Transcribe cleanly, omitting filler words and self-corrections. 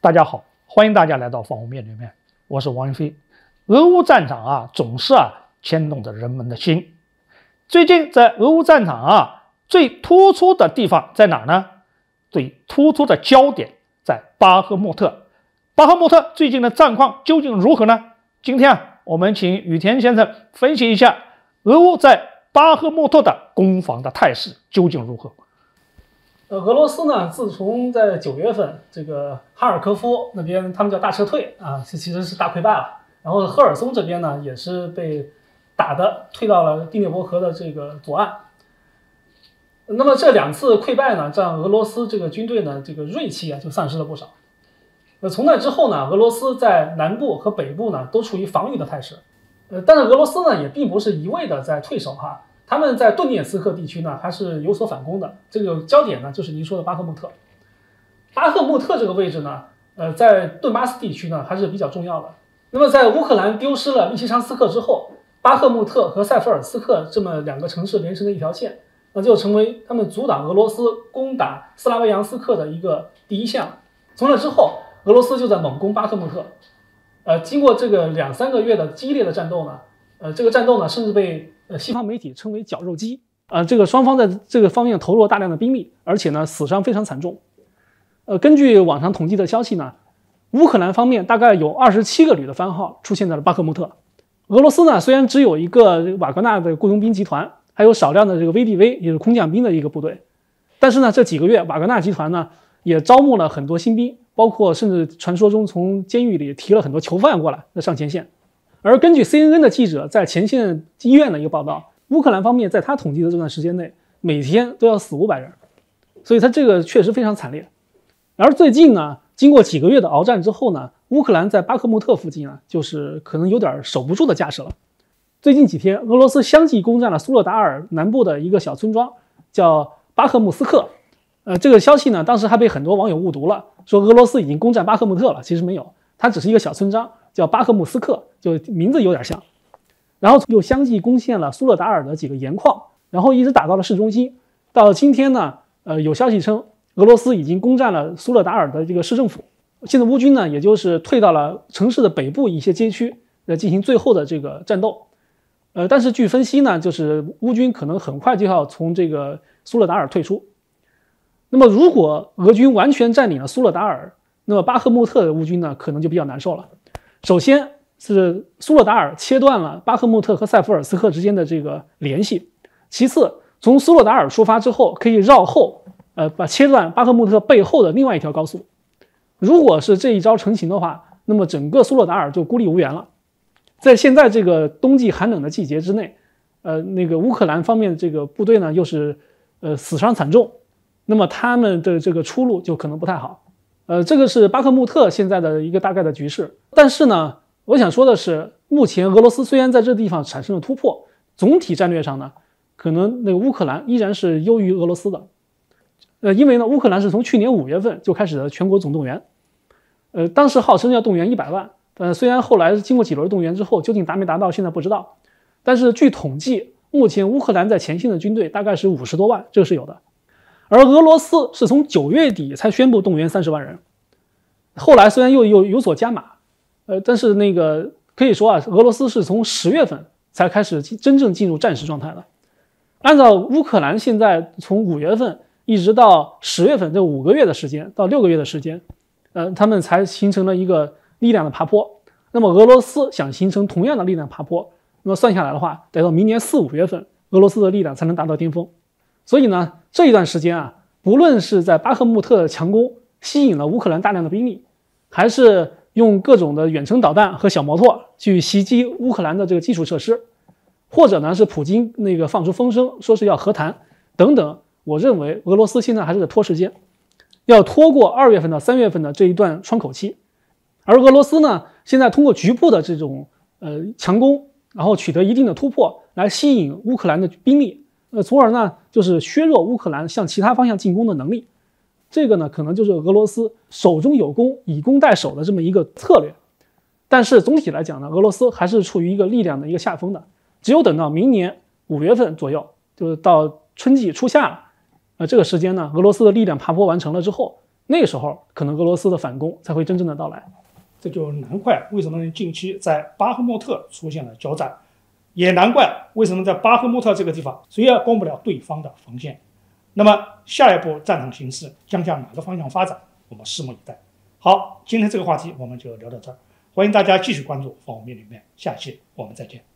大家好，欢迎大家来到方红面对面，我是王云飞。俄乌战场总是牵动着人们的心。最近在俄乌战场最突出的地方在哪儿呢？最突出的焦点在巴赫穆特。巴赫穆特最近的战况究竟如何呢？今天我们请羽田先生分析一下俄乌在巴赫穆特的攻防的态势究竟如何。俄罗斯呢，自从在9月份这个哈尔科夫那边他们叫大撤退其实是大溃败了。然后赫尔松这边呢，也是被打的退到了第聂伯河的这个左岸。那么这2次溃败呢，让俄罗斯这个军队呢，这个锐气就丧失了不少。从那之后呢，俄罗斯在南部和北部呢都处于防御的态势。但是俄罗斯呢也并不是一味的在退守他们在顿涅茨克地区呢还是有所反攻的。这个焦点呢就是您说的巴赫穆特。巴赫穆特这个位置呢，在顿巴斯地区呢还是比较重要的。那么在乌克兰丢失了利西昌斯克之后，巴赫穆特和塞弗尔斯克这么2个城市连成了一条线，那就成为他们阻挡俄罗斯攻打斯拉维扬斯克的一个第一项。从那之后，俄罗斯就在猛攻巴赫穆特。经过这个2-3个月的激烈的战斗呢，这个战斗呢甚至被西方媒体称为绞肉机。这个双方在这个方面投入了大量的兵力，而且呢死伤非常惨重。根据网上统计的消息呢，乌克兰方面大概有27个旅的番号出现在了巴赫穆特。俄罗斯呢虽然只有一个瓦格纳的雇佣兵集团，还有少量的这个 VDV 也是空降兵的一个部队，但是呢这几个月瓦格纳集团呢也招募了很多新兵，包括甚至传说中从监狱里提了很多囚犯过来上前线。而根据 CNN 的记者在前线医院的一个报道，乌克兰方面在他统计的这段时间内，每天都要死500人，所以他这个确实非常惨烈。而最近呢，经过几个月的鏖战之后呢，乌克兰在巴赫穆特附近就是可能有点守不住的架势了。最近几天，俄罗斯相继攻占了苏勒达尔南部的一个小村庄，叫巴赫穆斯克。这个消息呢，当时还被很多网友误读了，说俄罗斯已经攻占巴赫穆特了，其实没有，它只是一个小村庄，叫巴赫穆斯克，就名字有点像。然后又相继攻陷了苏勒达尔的几个盐矿，然后一直打到了市中心。到今天呢，有消息称俄罗斯已经攻占了苏勒达尔的这个市政府。现在乌军呢，也就是退到了城市的北部一些街区，进行最后的这个战斗。但是据分析呢，就是乌军可能很快就要从这个苏勒达尔退出。那么如果俄军完全占领了苏勒达尔，那么巴赫穆特的乌军呢，可能就比较难受了。首先是苏勒达尔切断了巴赫穆特和塞弗尔斯克之间的这个联系，其次从苏勒达尔出发之后可以绕后，切断巴赫穆特背后的另外一条高速。如果是这一招成型的话，那么整个苏勒达尔就孤立无援了。在现在这个冬季寒冷的季节之内，那个乌克兰方面的这个部队呢又是死伤惨重，那么他们的这个出路就可能不太好。这个是巴赫穆特现在的一个大概的局势。但是呢，我想说的是，目前俄罗斯虽然在这地方产生了突破，总体战略上呢，可能那个乌克兰依然是优于俄罗斯的。因为呢，乌克兰是从去年5月份就开始了全国总动员，当时号称要动员100万，但虽然后来经过几轮动员之后，究竟达没达到现在不知道。但是据统计，目前乌克兰在前线的军队大概是50多万，这个是有的。而俄罗斯是从9月底才宣布动员30万人，后来虽然又有所加码，但是那个可以说俄罗斯是从10月份才开始真正进入战时状态的。按照乌克兰现在从5月份一直到10月份这5个月的时间到6个月的时间，他们才形成了一个力量的爬坡。那么俄罗斯想形成同样的力量爬坡，那么算下来的话，得到明年4、5月份，俄罗斯的力量才能达到巅峰。所以呢，这一段时间不论是在巴赫穆特的强攻吸引了乌克兰大量的兵力，还是用各种的远程导弹和小摩托去袭击乌克兰的这个基础设施，或者呢是普京那个放出风声说是要和谈等等，我认为俄罗斯现在还是在拖时间，要拖过2月份到3月份的这一段窗口期。而俄罗斯呢，现在通过局部的这种强攻，然后取得一定的突破，来吸引乌克兰的兵力，从而呢就是削弱乌克兰向其他方向进攻的能力。这个呢可能就是俄罗斯手中有攻，以攻代守的这么一个策略。但是总体来讲呢，俄罗斯还是处于一个力量的一个下风的。只有等到明年5月份左右，就是到春季初夏了，这个时间呢，俄罗斯的力量爬坡完成了之后，那个时候可能俄罗斯的反攻才会真正的到来。这就难怪为什么近期在巴赫穆特出现了交战，也难怪为什么在巴赫穆特这个地方谁也攻不了对方的防线。那么下一步战场形势将向哪个方向发展，我们拭目以待。好，今天这个话题我们就聊到这儿，欢迎大家继续关注方方面面面，下期我们再见。